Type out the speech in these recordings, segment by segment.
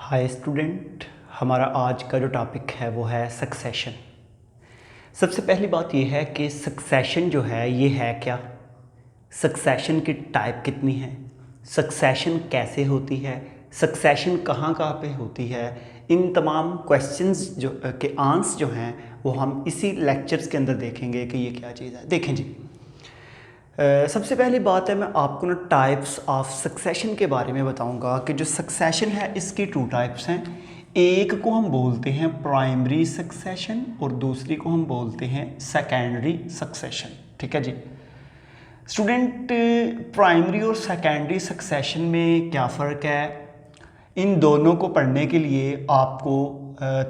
Hi student, हमारा आज का जो टॉपिक है वो है सक्सेशन। सबसे पहली बात ये है कि सक्सेशन जो है ये है क्या, सक्सेशन की टाइप कितनी है, सक्सेशन कैसे होती है, सक्सेशन कहाँ कहाँ पे होती है, इन तमाम क्वेश्चंस जो के आंसर जो हैं वो हम इसी लेक्चर्स के अंदर देखेंगे कि ये क्या चीज़ है। देखें जी, सबसे पहली बात है मैं आपको ना टाइप्स ऑफ सक्सेशन के बारे में बताऊंगा कि जो सक्सेशन है इसकी टू टाइप्स हैं। एक को हम बोलते हैं प्राइमरी सक्सेशन और दूसरी को हम बोलते हैं सेकेंडरी सक्सेशन। ठीक है जी स्टूडेंट, प्राइमरी और सेकेंडरी सक्सेशन में क्या फ़र्क है, इन दोनों को पढ़ने के लिए आपको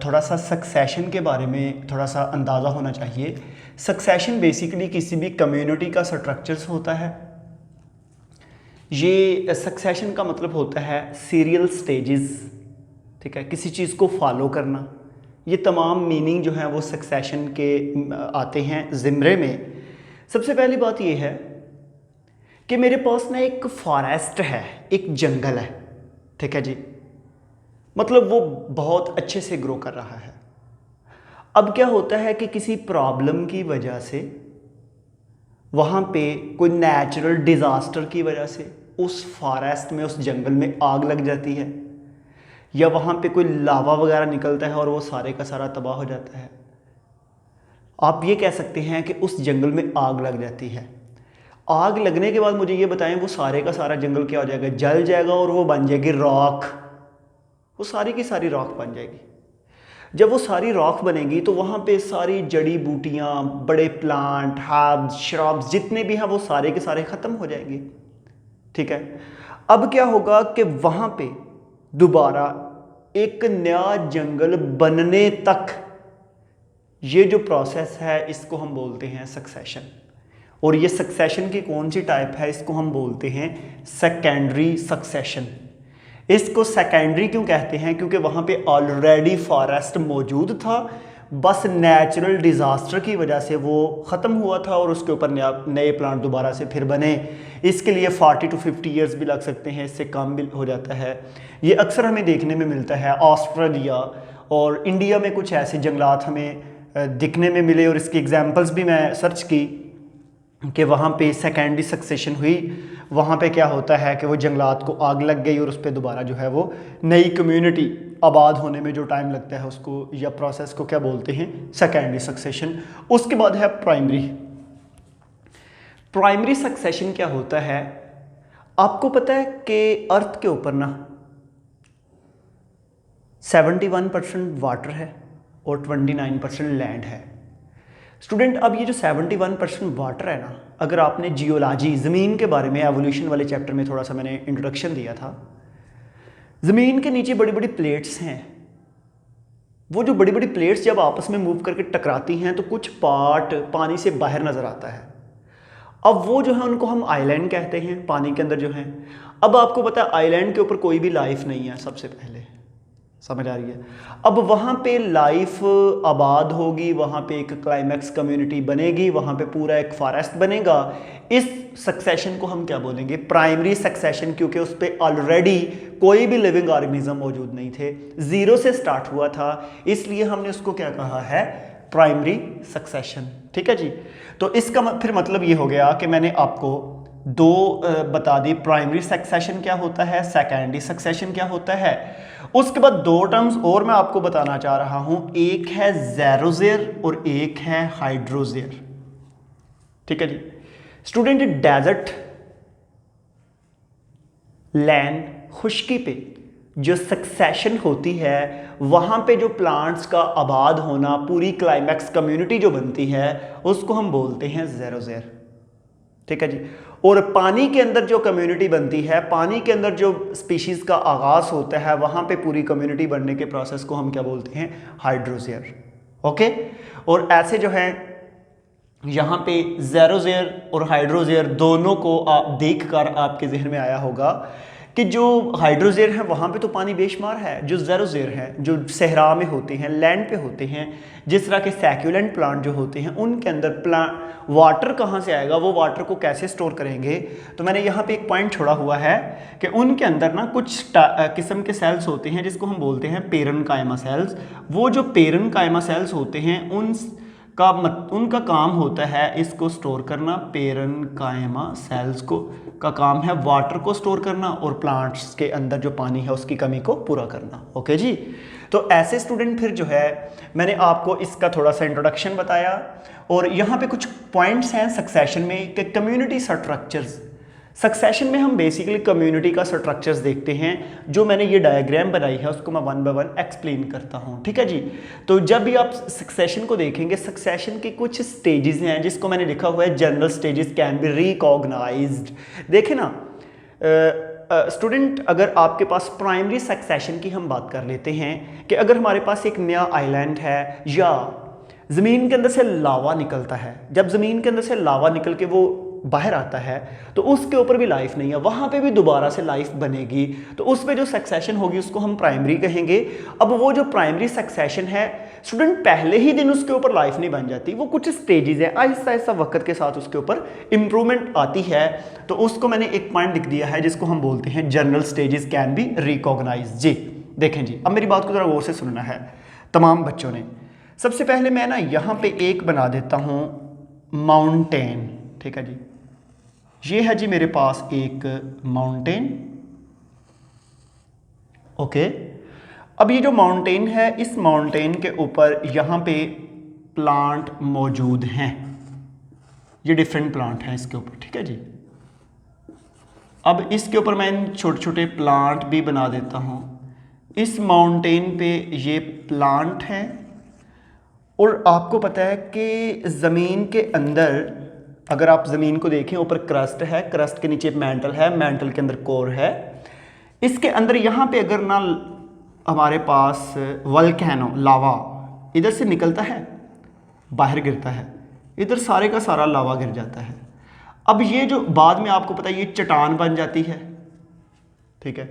थोड़ा सा सक्सेशन के बारे में थोड़ा सा अंदाज़ा होना चाहिए। सक्सेशन बेसिकली किसी भी कम्युनिटी का स्ट्रक्चर्स होता है। ये सक्सेशन का मतलब होता है सीरियल स्टेजेस, ठीक है, किसी चीज़ को फॉलो करना। ये तमाम मीनिंग जो है वो सक्सेशन के आते हैं ज़िम्रे में। सबसे पहली बात ये है कि मेरे पास ना एक फॉरेस्ट है, एक जंगल है, ठीक है जी, मतलब वो बहुत अच्छे से ग्रो कर रहा है। अब क्या होता है कि किसी प्रॉब्लम की वजह से वहाँ पे कोई नेचुरल डिज़ास्टर की वजह से उस फॉरेस्ट में, उस जंगल में आग लग जाती है, या वहाँ पे कोई लावा वगैरह निकलता है और वो सारे का सारा तबाह हो जाता है। आप ये कह सकते हैं कि उस जंगल में आग लग जाती है। आग लगने के बाद मुझे ये बताएं, वो सारे का सारा जंगल क्या हो जाएगा, जल जाएगा और वो बन जाएगी रॉक। वो सारी की सारी रॉक बन जाएगी। जब वो सारी रॉक बनेगी तो वहाँ पे सारी जड़ी बूटियाँ, बड़े प्लांट, हर्ब्स, श्रब्स जितने भी हैं वो सारे के सारे ख़त्म हो जाएंगे। ठीक है, अब क्या होगा कि वहाँ पे दोबारा एक नया जंगल बनने तक ये जो प्रोसेस है इसको हम बोलते हैं सक्सेशन। और ये सक्सेशन की कौन सी टाइप है, इसको हम बोलते हैं सेकेंडरी सक्सेशन। इसको सेकेंडरी क्यों कहते हैं, क्योंकि वहाँ पे ऑलरेडी फॉरेस्ट मौजूद था, बस नेचुरल डिज़ास्टर की वजह से वो ख़त्म हुआ था और उसके ऊपर नए प्लांट दोबारा से फिर बने। इसके लिए 40 to 50 ईयर्स भी लग सकते हैं, इससे कम भी हो जाता है। ये अक्सर हमें देखने में मिलता है ऑस्ट्रेलिया और इंडिया में, कुछ ऐसे जंगलात हमें दिखने में मिले और इसकी एग्जांपल्स भी मैं सर्च की कि वहाँ पे सेकेंडरी सक्सेशन हुई। वहाँ पे क्या होता है कि वो जंगलात को आग लग गई और उस पर दोबारा जो है वो नई कम्युनिटी आबाद होने में जो टाइम लगता है उसको या प्रोसेस को क्या बोलते हैं, सेकेंडरी सक्सेशन। उसके बाद है प्राइमरी। प्राइमरी सक्सेशन क्या होता है, आपको पता है कि अर्थ के ऊपर ना 71% वाटर है और 29% लैंड है। स्टूडेंट, अब ये जो 71% वाटर है ना, अगर आपने जियोलॉजी, ज़मीन के बारे में, एवोल्यूशन वाले चैप्टर में थोड़ा सा मैंने इंट्रोडक्शन दिया था, ज़मीन के नीचे बड़ी बड़ी प्लेट्स हैं। वो जो बड़ी बड़ी प्लेट्स जब आपस में मूव करके टकराती हैं तो कुछ पार्ट पानी से बाहर नज़र आता है। अब वो जो है उनको हम आइलैंड कहते हैं, पानी के अंदर जो हैं। अब आपको पता है आइलैंड के ऊपर कोई भी लाइफ नहीं है, सबसे पहले समझ आ रही है। अब वहाँ पे लाइफ आबाद होगी, वहाँ पे एक क्लाइमैक्स कम्युनिटी बनेगी, वहाँ पे पूरा एक फॉरेस्ट बनेगा। इस सक्सेशन को हम क्या बोलेंगे, प्राइमरी सक्सेशन, क्योंकि उस पर ऑलरेडी कोई भी लिविंग ऑर्गेनिज्म मौजूद नहीं थे, ज़ीरो से स्टार्ट हुआ था, इसलिए हमने उसको क्या कहा है, प्राइमरी सक्सेशन। ठीक है जी, तो इसका फिर मतलब ये हो गया कि मैंने आपको दो बता दी, प्राइमरी सक्सेशन क्या होता है, सेकेंडरी सक्सेशन क्या होता है। उसके बाद दो टर्म्स और मैं आपको बताना चाह रहा हूं, एक है ज़ेरोज़ेर और एक है हाइड्रोज़ेर। ठीक है जी स्टूडेंट, डेजर्ट लैंड, खुश्की पे जो सक्सेशन होती है, वहां पे जो प्लांट्स का आबाद होना, पूरी क्लाइमैक्स कम्युनिटी जो बनती है उसको हम बोलते हैं ज़ेरोज़ेर। ठीक है जी, और पानी के अंदर जो कम्युनिटी बनती है, पानी के अंदर जो स्पीशीज़ का आगाज़ होता है, वहाँ पे पूरी कम्युनिटी बनने के प्रोसेस को हम क्या बोलते हैं, हाइड्रोज़ेर। ओके, और ऐसे जो है यहाँ पे ज़ेरोज़ेर और हाइड्रोज़ेर दोनों को आप देखकर आपके जहन में आया होगा कि जो हाइड्रोजेर है वहाँ पे तो पानी बेशुमार है, जो ज़ेरोजेर है जो सहरा में होते हैं, लैंड पे होते हैं, जिस तरह के सैक्यूलेंट प्लांट जो होते हैं उनके अंदर वाटर कहाँ से आएगा, वो वाटर को कैसे स्टोर करेंगे। तो मैंने यहाँ पे एक पॉइंट छोड़ा हुआ है कि उनके अंदर ना कुछ किस्म के सेल्स होते हैं जिसको हम बोलते हैं पेरेन्काइमा सेल्स। वो जो पेरेन्काइमा सेल्स होते हैं उनका काम होता है इसको स्टोर करना। पेरेन्काइमा सेल्स को का काम है वाटर को स्टोर करना और प्लांट्स के अंदर जो पानी है उसकी कमी को पूरा करना। ओके जी, तो ऐसे स्टूडेंट फिर जो है मैंने आपको इसका थोड़ा सा इंट्रोडक्शन बताया और यहाँ पे कुछ पॉइंट्स हैं सक्सेशन में कि कम्युनिटी स्ट्रक्चर्स। सक्सेशन में हम बेसिकली कम्युनिटी का स्ट्रक्चर्स देखते हैं। जो मैंने ये डायग्राम बनाई है उसको मैं वन बाय वन एक्सप्लेन करता हूँ, ठीक है जी। तो जब भी आप सक्सेशन को देखेंगे, सक्सेशन के कुछ स्टेजेस हैं जिसको मैंने लिखा हुआ है general stages can be recognised. देखें ना स्टूडेंट, अगर आपके पास प्राइमरी सक्सेशन की हम बात कर लेते हैं कि अगर हमारे पास एक नया आइलैंड है या ज़मीन के अंदर से लावा निकलता है, जब ज़मीन के अंदर से लावा निकल के वो बाहर आता है तो उसके ऊपर भी लाइफ नहीं है, वहाँ पे भी दोबारा से लाइफ बनेगी, तो उस पे जो सक्सेशन होगी उसको हम प्राइमरी कहेंगे। अब वो जो प्राइमरी सक्सेशन है स्टूडेंट, पहले ही दिन उसके ऊपर लाइफ नहीं बन जाती, वो कुछ स्टेजेस है, आहिस्ता आहिस्ता वक्त के साथ उसके ऊपर इंप्रूवमेंट आती है। तो उसको मैंने एक पॉइंट लिख दिया है जिसको हम बोलते हैं general stages can be recognise. जी देखें जी, अब मेरी बात को जरा गौर से सुनना है तमाम बच्चों ने। सबसे पहले मैं ना यहाँ पे एक बना देता हूँ माउंटेन, ठीक है जी। ये है जी मेरे पास एक माउंटेन। ओके, अब ये जो माउंटेन है इस माउंटेन के ऊपर यहाँ पे प्लांट मौजूद हैं, ये डिफरेंट प्लांट हैं इसके ऊपर, ठीक है जी। अब इसके ऊपर मैं छोटे छोटे प्लांट भी बना देता हूँ। इस माउंटेन पे ये प्लांट हैं और आपको पता है कि ज़मीन के अंदर अगर आप ज़मीन को देखें, ऊपर क्रस्ट है, क्रस्ट के नीचे मेंटल है, मेंटल के अंदर कोर है। इसके अंदर यहाँ पे अगर ना हमारे पास वोल्केनो लावा इधर से निकलता है, बाहर गिरता है, इधर सारे का सारा लावा गिर जाता है। अब ये जो बाद में आपको पता है ये चट्टान बन जाती है, ठीक है।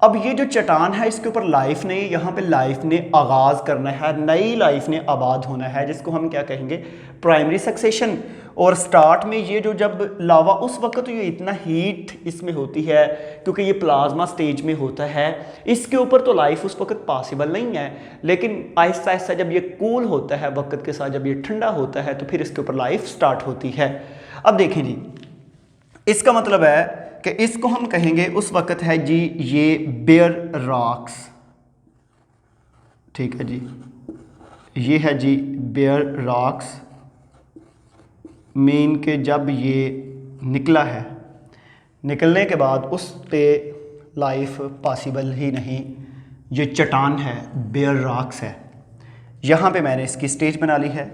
अब ये जो चट्टान है इसके ऊपर लाइफ ने, यहाँ पे लाइफ ने आगाज़ करना है, नई लाइफ ने आबाद होना है, जिसको हम क्या कहेंगे प्राइमरी सक्सेशन। और स्टार्ट में ये जो जब लावा उस वक्त ये इतना हीट इसमें होती है क्योंकि ये प्लाज्मा स्टेज में होता है, इसके ऊपर तो लाइफ उस वक्त पॉसिबल नहीं है। लेकिन आहिस्ता आहिस्ता जब ये कूल होता है वक्त के साथ, जब ये ठंडा होता है तो फिर इसके ऊपर लाइफ स्टार्ट होती है। अब देखें जी, इसका मतलब है कि इसको हम कहेंगे उस वक्त है जी ये बेयर रॉक्स, ठीक है जी। ये है जी बेयर रॉक्स, मीन के जब ये निकला है, निकलने के बाद उस पे लाइफ पॉसिबल ही नहीं, ये चट्टान है, बेयर रॉक्स है। यहाँ पे मैंने इसकी स्टेज बना ली है।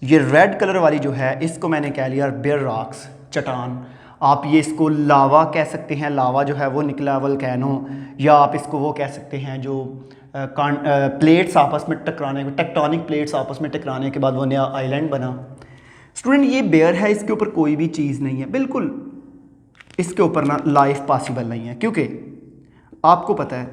ये रेड कलर वाली जो है इसको मैंने कह लिया बेयर रॉक्स, चट्टान। आप ये इसको लावा कह सकते हैं, लावा जो है वो निकला वोल्केनो, या आप इसको वो कह सकते हैं जो प्लेट्स आपस में टकराने, टेक्टोनिक प्लेट्स आपस में टकराने के बाद वो नया आइलैंड बना। स्टूडेंट ये बेयर है, इसके ऊपर कोई भी चीज़ नहीं है, बिल्कुल इसके ऊपर ना लाइफ पॉसिबल नहीं है, क्योंकि आपको पता है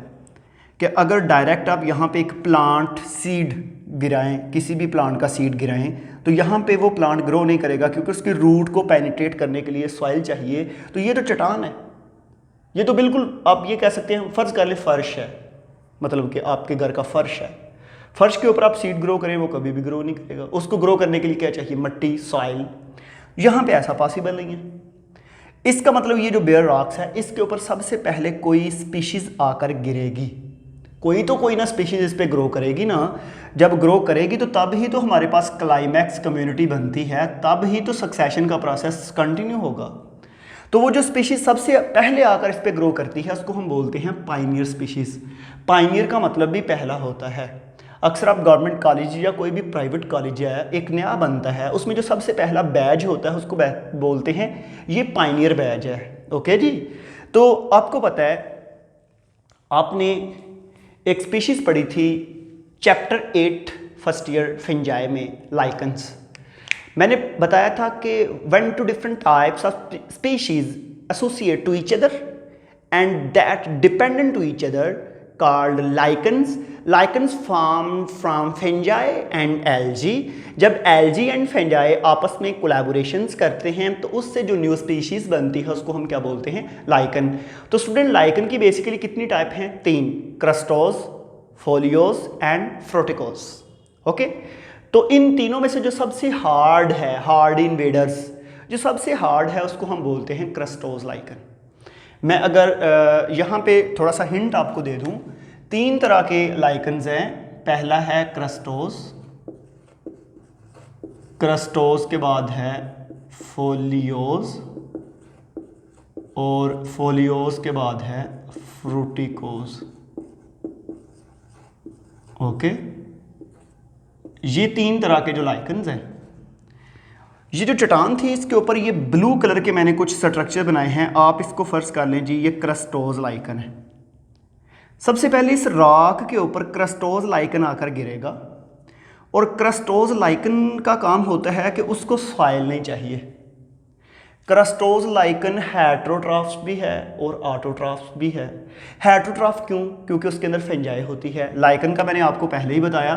कि अगर डायरेक्ट आप यहाँ पे एक प्लांट सीड गिराएं, किसी भी प्लांट का सीड गिराएं, तो यहाँ पे वो प्लांट ग्रो नहीं करेगा क्योंकि उसकी रूट को पेनिट्रेट करने के लिए सॉइल चाहिए। तो ये तो चट्टान है, ये तो बिल्कुल आप ये कह सकते हैं, फ़र्ज़ कर ले फर्श है, मतलब कि आपके घर का फर्श है, फर्श के ऊपर आप सीड ग्रो करें वो कभी भी ग्रो नहीं करेगा। उसको ग्रो करने के लिए क्या चाहिए, मट्टी, सॉइल। यहाँ पे ऐसा पॉसिबल नहीं है। इसका मतलब ये जो बेयर रॉक्स है इसके ऊपर सबसे पहले कोई स्पीशीज़ आकर गिरेगी, कोई ना स्पीशीज़ इस पे ग्रो करेगी ना। जब ग्रो करेगी तो तब ही तो हमारे पास क्लाइमैक्स कम्युनिटी बनती है, तब ही तो सक्सेशन का प्रोसेस कंटिन्यू होगा। तो वो जो स्पीशीज़ सबसे पहले आकर इस पे ग्रो करती है उसको हम बोलते हैं पाइनियर स्पीशीज़। पाइनियर का मतलब भी पहला होता है। अक्सर आप गवर्नमेंट कॉलेज या कोई भी प्राइवेट कॉलेज है, एक नया बनता है, उसमें जो सबसे पहला बैच होता है उसको बोलते हैं ये पाइनियर बैच है। ओके जी, तो आपको पता है आपने एक स्पीशीज़ पढ़ी थी चैप्टर 8 फर्स्ट ईयर फिंजाई में, लाइकन्स। मैंने बताया था कि when two different types of species associate to each other and that dependent to each other called lichens. Lichens formed from fungi and algae. जब algae and fungi आपस में collaborations करते हैं तो उससे जो न्यू स्पीशीज बनती है उसको हम क्या बोलते हैं, लाइकन। तो स्टूडेंट लाइकन की बेसिकली कितनी टाइप हैं, 3, क्रस्टोज, फोलियोज एंड फ्रूटिकोज। ओके, तो इन तीनों में से जो सबसे हार्ड है, हार्ड इन्वेडर्स, जो सबसे हार्ड है उसको हम बोलते हैं क्रस्टोज लाइकन। मैं अगर यहाँ पे थोड़ा सा हिंट आपको दे दूँ, 3 तरह के लाइकन्स हैं। पहला है क्रस्टोज, क्रस्टोज के बाद है फोलियोज, और फोलियोज के बाद है फ्रूटिकोज। ओके, ये 3 तरह के जो लाइकन्स हैं। ये जो चट्टान थी इसके ऊपर ये ब्लू कलर के मैंने कुछ स्ट्रक्चर बनाए हैं, आप इसको फर्ज कर लें जी, ये क्रस्टोज लाइकन है। सबसे पहले इस रॉक के ऊपर क्रस्टोज लाइकन आकर गिरेगा, और क्रस्टोज लाइकन का काम होता है कि उसको सॉइल नहीं चाहिए। क्रस्टोज लाइकन हेट्रोट्रॉफ्स भी है और ऑटोट्रॉफ्स भी है। हेट्रोट्रॉफ क्यों? क्योंकि उसके अंदर फंजाई होती है। लाइकन का मैंने आपको पहले ही बताया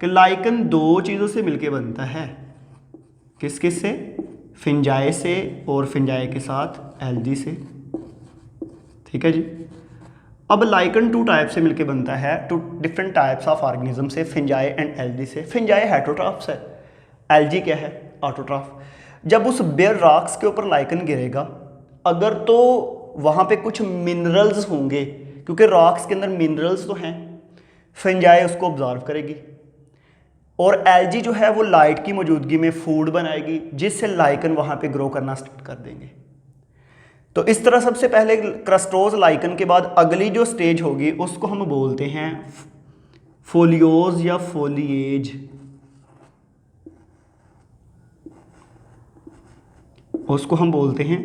कि लाइकन 2 चीज़ों से मिलके बनता है। किस किस से? फिंजाई से, और फिंजाई के साथ एल्गी से। ठीक है जी। अब लाइकन 2 टाइप से मिलके बनता है, 2 डिफरेंट टाइप्स ऑफ ऑर्गेनिज्म से, फिंजाई एंड एल्गी से। फिंजाई हेट्रोट्रॉफ्स है, एल्गी क्या है, ऑटोट्रॉफ। जब उस बेयर रॉक्स के ऊपर लाइकन गिरेगा, अगर तो वहाँ पे कुछ मिनरल्स होंगे, क्योंकि रॉक्स के अंदर मिनरल्स तो हैं, फिंजाई उसको ऑब्जर्व करेगी, और एल्गी जो है वो लाइट की मौजूदगी में फूड बनाएगी, जिससे लाइकन वहाँ पे ग्रो करना स्टार्ट कर देंगे। तो इस तरह सबसे पहले क्रस्टोज लाइकन के बाद अगली जो स्टेज होगी उसको हम बोलते हैं फोलियोज या फोलिएज। उसको हम बोलते हैं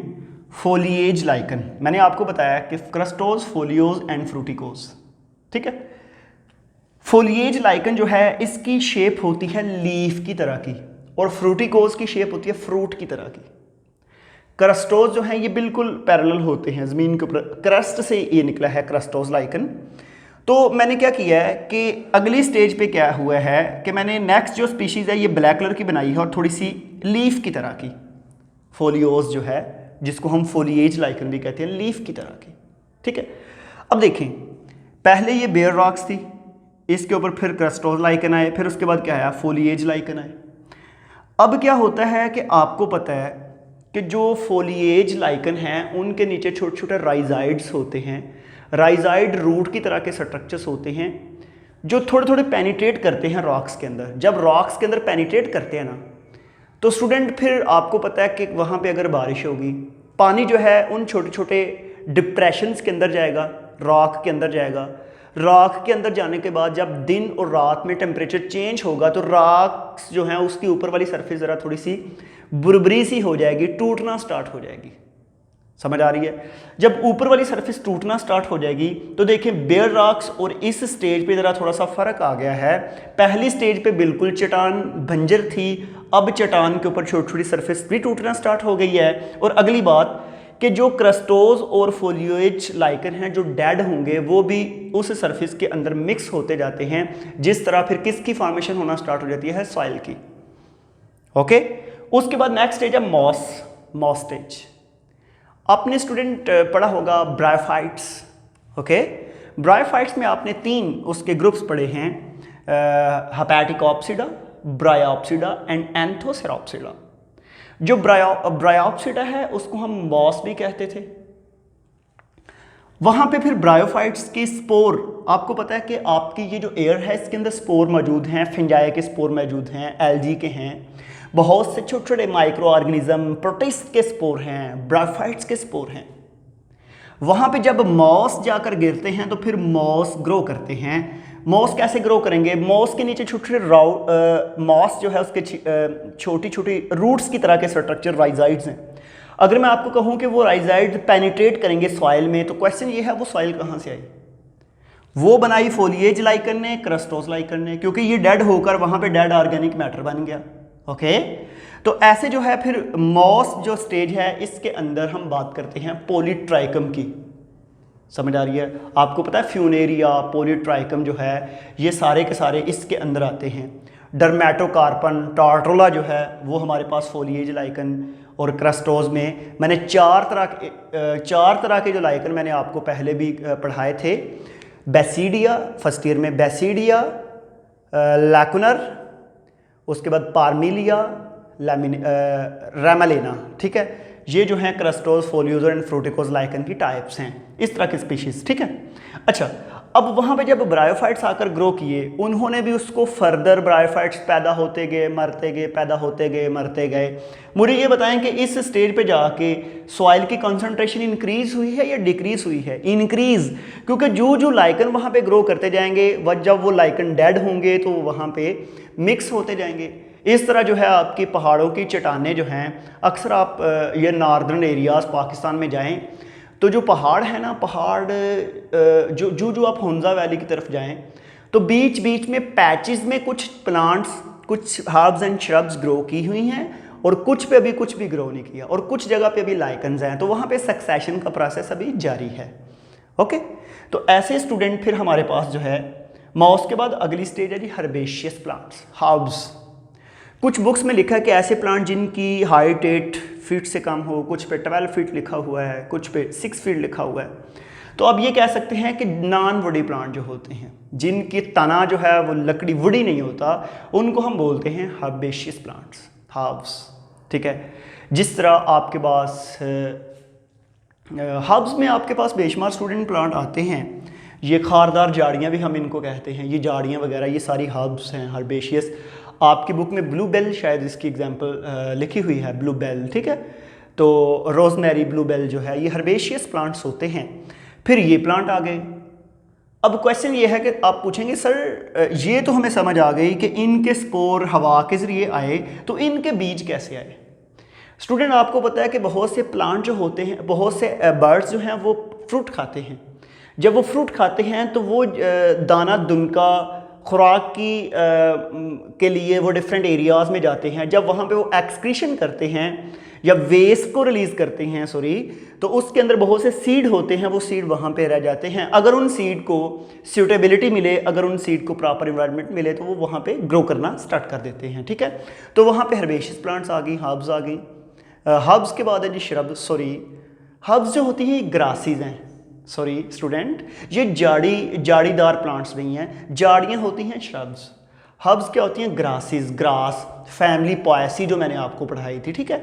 फोलिएज लाइकन। मैंने आपको बताया कि क्रस्टोज, फोलियोज एंड फ्रूटिकोज। ठीक है। फोलिएज लाइकन जो है इसकी शेप होती है लीफ की तरह की, और फ्रूटिकोज की शेप होती है फ्रूट की तरह की। क्रस्टोज जो है ये बिल्कुल पैरेलल होते हैं, ज़मीन के ऊपर क्रस्ट से ये निकला है क्रस्टोज लाइकन। तो मैंने क्या किया है कि अगली स्टेज पे क्या हुआ है कि मैंने नेक्स्ट जो स्पीशीज़ है ये ब्लैक कलर की बनाई है और थोड़ी सी लीफ की तरह की। फोलियोज जो है जिसको हम फोलिएज लाइकन भी कहते हैं, लीफ की तरह की। ठीक है। अब देखें, पहले ये बेयर रॉक्स थी, इसके ऊपर फिर क्रस्टोज लाइकन आए, फिर उसके बाद क्या आया, फोलिएज लाइकन आए। अब क्या होता है कि आपको पता है कि जो फोलिएज लाइकन हैं उनके नीचे छोटे छोटे राइजाइड्स होते हैं। राइजाइड रूट की तरह के स्ट्रक्चर्स होते हैं जो थोड़े थोड़े पेनिट्रेट करते हैं रॉक्स के अंदर। जब रॉक्स के अंदर पेनिट्रेट करते हैं ना, तो स्टूडेंट फिर आपको पता है कि वहाँ पे अगर बारिश होगी, पानी जो है उन छोटे छोटे डिप्रेशंस के अंदर जाएगा, रॉक के अंदर जाएगा। रॉक के अंदर जाने के बाद जब दिन और रात में टेम्परेचर चेंज होगा तो रॉक्स जो है उसकी ऊपर वाली सरफेस ज़रा थोड़ी सी बुरबरी सी हो जाएगी, टूटना स्टार्ट हो जाएगी। समझ आ रही है? जब ऊपर वाली सरफेस टूटना स्टार्ट हो जाएगी तो देखें बेयर रॉक्स और इस स्टेज पे ज़रा थोड़ा सा फ़र्क आ गया है। पहली स्टेज पे बिल्कुल चट्टान बंजर थी, अब चट्टान के ऊपर छोटी छोटी सरफेस भी टूटना स्टार्ट हो गई है। और अगली बात कि जो क्रस्टोज और फोलियोज लाइकन हैं जो डेड होंगे वो भी उस सरफेस के अंदर मिक्स होते जाते हैं, जिस तरह फिर किसकी फॉर्मेशन होना स्टार्ट हो जाती है, सॉइल की। ओके। उसके बाद नेक्स्ट स्टेज है मॉस स्टेज। आपने स्टूडेंट पढ़ा होगा ब्रायोफाइट्स। ओके। ब्रायोफाइट्स में आपने 3 उसके ग्रुप्स पढ़े हैं, हेपेटिकोप्सिडा, ब्रायोप्सिडा एंड एंथोसेरोप्सिडा। जो ब्रायोप्सिडा है उसको हम मॉस भी कहते थे। वहां पे फिर ब्रायोफाइट्स के स्पोर, आपको पता है कि आपकी ये जो एयर है इसके अंदर स्पोर मौजूद हैं, फिंजाई के स्पोर मौजूद हैं, एल्गी के हैं, बहुत से छोटे छोटे माइक्रो ऑर्गेनिज्म, प्रोटिस्ट के स्पोर हैं, ब्रायोफाइट्स के स्पोर हैं। वहाँ पे जब मॉस जाकर गिरते हैं तो फिर मॉस ग्रो करते हैं। मॉस कैसे ग्रो करेंगे? मॉस के नीचे छोटे छोटे मॉस जो है उसके छोटी छोटी रूट्स की तरह के स्ट्रक्चर राइजाइड्स हैं। अगर मैं आपको कहूँ कि वो राइजाइड पेनिट्रेट करेंगे सॉइल में, तो क्वेश्चन ये है वो सॉइल कहाँ से आई? वो बनाई फोलिएज लाइकन ने, क्रस्टोज लाइकन ने, क्योंकि ये डेड होकर वहाँ पे डेड ऑर्गेनिक मैटर बन गया। ओके। तो ऐसे जो है फिर मॉस जो स्टेज है इसके अंदर हम बात करते हैं पॉलीट्राइकम की। समझ आ रही है? आपको पता है फ्यूनेरिया, पॉलीट्राइकम जो है ये सारे के सारे इसके अंदर आते हैं। डर्मेटोकार्पन, टार्टोला जो है वो हमारे पास फोलिएज लाइकन, और क्रस्टोज में मैंने चार तरह के जो लाइकन मैंने आपको पहले भी पढ़ाए थे। बेसिडिया, फर्स्ट ईयर में बेसिडिया, लैकुनर, उसके बाद पार्मिलिया, रैमलेना, ठीक है। ये जो हैं crustose, foliose and fruticose lichen की टाइप्स हैं, इस तरह के स्पीशीज, ठीक है। अच्छा, अब वहाँ पे जब ब्रायोफाइट्स आकर ग्रो किए, उन्होंने भी उसको फर्दर ब्रायोफाइट्स पैदा होते गए, मरते गए, पैदा होते गए, मरते गए। मुझे ये बताएं कि इस स्टेज पे जाके सॉइल की कंसंट्रेशन इंक्रीज हुई है या डिक्रीज हुई है? इंक्रीज, क्योंकि जो लाइकन वहाँ पे ग्रो करते जाएंगे, जब वो लाइकन डेड होंगे तो वहाँ पे मिक्स होते जाएंगे। इस तरह जो है आपकी पहाड़ों की चट्टानें जो हैं, अक्सर आप ये नॉर्दर्न एरियाज़ पाकिस्तान में जाएं तो जो पहाड़ है ना, पहाड़ जो आप हुंजा वैली की तरफ जाएं तो बीच बीच में पैचेस में कुछ प्लांट्स, कुछ हर्ब्स एंड श्रब्स ग्रो की हुई हैं, और कुछ पे अभी कुछ भी ग्रो नहीं किया, और कुछ जगह पे अभी लाइकन्स हैं, तो वहाँ पे सक्सेशन का प्रोसेस अभी जारी है। ओके, तो ऐसे स्टूडेंट फिर हमारे पास जो है मॉस के बाद अगली स्टेज है जी हर्बेशियस प्लांट्स, हर्ब्स। कुछ बुक्स में लिखा है कि ऐसे प्लांट जिनकी हाइट 8 फीट से कम हो, कुछ पे 12 फीट लिखा हुआ है, कुछ पे 6 फीट लिखा हुआ है। तो अब ये कह सकते हैं कि नॉन वुडी प्लांट जो होते हैं, जिनकी तना जो है वो लकड़ी वुडी नहीं होता, उनको हम बोलते हैं हर्बेशियस प्लांट्स, हर्ब्स, ठीक है। जिस तरह आपके पास हर्ब्स में आपके पास बेशुमार स्टूडेंट प्लांट आते हैं। ये खारदार झाड़ियाँ भी हम इनको कहते हैं, ये झाड़ियाँ वगैरह ये सारी हर्ब्स हैं, हर्बेशियस। आपकी बुक में ब्लू बेल शायद इसकी एग्जांपल लिखी हुई है, ब्लू बेल, ठीक है। तो रोजमेरी, ब्लू बेल जो है ये हर्बेशियस प्लांट्स होते हैं। फिर ये प्लांट आ गए। अब क्वेश्चन ये है कि आप पूछेंगे सर ये तो हमें समझ आ गई कि इनके स्पोर हवा के ज़रिए आए, तो इनके बीज कैसे आए? स्टूडेंट आपको पता है कि बहुत से प्लांट जो होते हैं, बहुत से बर्ड्स जो हैं वो फ्रूट खाते हैं। जब वो फ्रूट खाते हैं तो वो दाना दुनका खुराक के लिए वो डिफरेंट एरियाज़ में जाते हैं। जब वहाँ पे वो एक्सक्रीशन करते हैं या वेस्ट को रिलीज़ करते हैं, तो उसके अंदर बहुत से सीड होते हैं, वो सीड वहाँ पे रह जाते हैं। अगर उन सीड को सूटेबिलिटी मिले, अगर उन सीड को प्रॉपर इन्वायरमेंट मिले, तो वो वहाँ पे ग्रो करना स्टार्ट कर देते हैं, ठीक है। तो वहाँ पे हर्बेशियस प्लांट्स आ गई, हर्ब्स आ गई। हर्ब्स के बाद है जी श्रब, हर्ब्स जो होती हैं ग्रासीज हैं, स्टूडेंट, ये जाड़ीदार प्लांट्स नहीं हैं, जाड़ियाँ होती हैं श्रब्स। हर्ब्स क्या होती हैं? ग्रासीज, ग्रास फैमिली पॉयसी जो मैंने आपको पढ़ाई थी, ठीक है।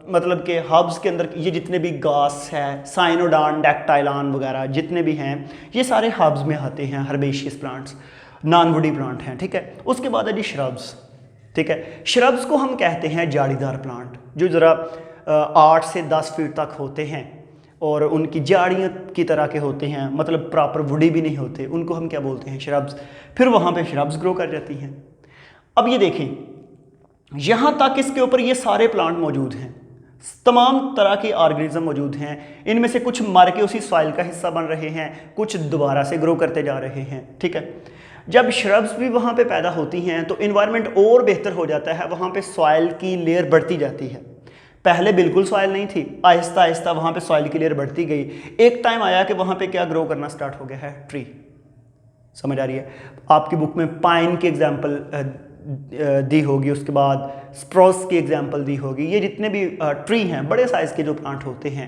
मतलब कि हर्ब्स के अंदर ये जितने भी घास है, साइनोडान, डैक्टाइलान वगैरह जितने भी हैं, ये सारे हर्ब्स में आते हैं, herbaceous plants, non woody plant हैं, ठीक है। उसके बाद है जी श्रब्स, ठीक है। श्रब्स को हम कहते हैं जाड़ीदार प्लांट, जो ज़रा 8 से 10 फीट तक होते हैं और उनकी झाड़ियों की तरह के होते हैं, मतलब प्रॉपर वुडी भी नहीं होते, उनको हम क्या बोलते हैं? श्रब्स। फिर वहाँ पे श्रब्स ग्रो कर जाती हैं। अब ये देखें, यहाँ तक इसके ऊपर ये सारे प्लांट मौजूद हैं, तमाम तरह के ऑर्गेनिज्म मौजूद हैं। इनमें से कुछ मर के उसी सॉइल का हिस्सा बन रहे हैं, कुछ दोबारा से ग्रो करते जा रहे हैं, ठीक है। जब श्रब्स भी वहाँ पे पैदा होती हैं तो इन्वायरमेंट और बेहतर हो जाता है, वहाँ पे सॉइल की लेयर बढ़ती जाती है। पहले बिल्कुल सॉइल नहीं थी, आहिस्ता आहिस्ता वहाँ पे सॉइल की लेयर बढ़ती गई। एक टाइम आया कि वहाँ पे क्या ग्रो करना स्टार्ट हो गया है? ट्री। समझ आ रही है? आपकी बुक में पाइन की एग्जाम्पल दी होगी, उसके बाद स्प्रूस की एग्जाम्पल दी होगी। ये जितने भी ट्री हैं, बड़े साइज़ के जो प्लांट होते हैं,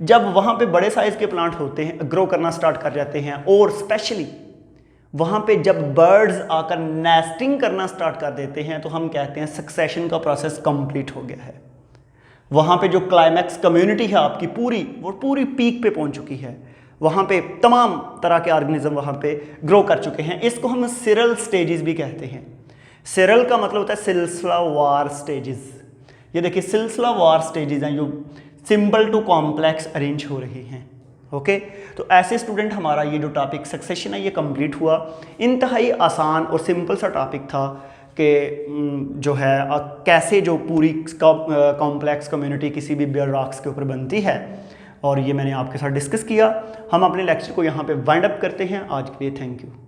जब वहाँ पे बड़े साइज़ के प्लांट होते हैं, ग्रो करना स्टार्ट कर जाते हैं, और स्पेशली वहाँ पे जब बर्ड्स आकर नेस्टिंग करना स्टार्ट कर देते हैं, तो हम कहते हैं सक्सेशन का प्रोसेस कंप्लीट हो गया है। वहाँ पे जो क्लाइमैक्स कम्युनिटी है आपकी पूरी, वो पूरी पीक पे पहुँच चुकी है। वहाँ पे तमाम तरह के ऑर्गेनिज्म वहाँ पे ग्रो कर चुके हैं। इसको हम सिरल स्टेजेस भी कहते हैं। सिरल का मतलब होता है सिलसिलावार स्टेजेस। ये देखिए सिलसिलावार स्टेजेस हैं जो सिंपल टू कॉम्प्लेक्स अरेंज हो रही हैं। ओके, तो ऐसे स्टूडेंट हमारा ये जो टॉपिक सक्सेशन है ये कंप्लीट हुआ। इंतहाई आसान और सिंपल सा टॉपिक था कि जो है कैसे जो पूरी कॉम्प्लेक्स कम्युनिटी किसी भी बेयर रॉक्स के ऊपर बनती है, और ये मैंने आपके साथ डिस्कस किया। हम अपने लेक्चर को यहाँ पे वाइंड अप करते हैं। आज के लिए थैंक यू।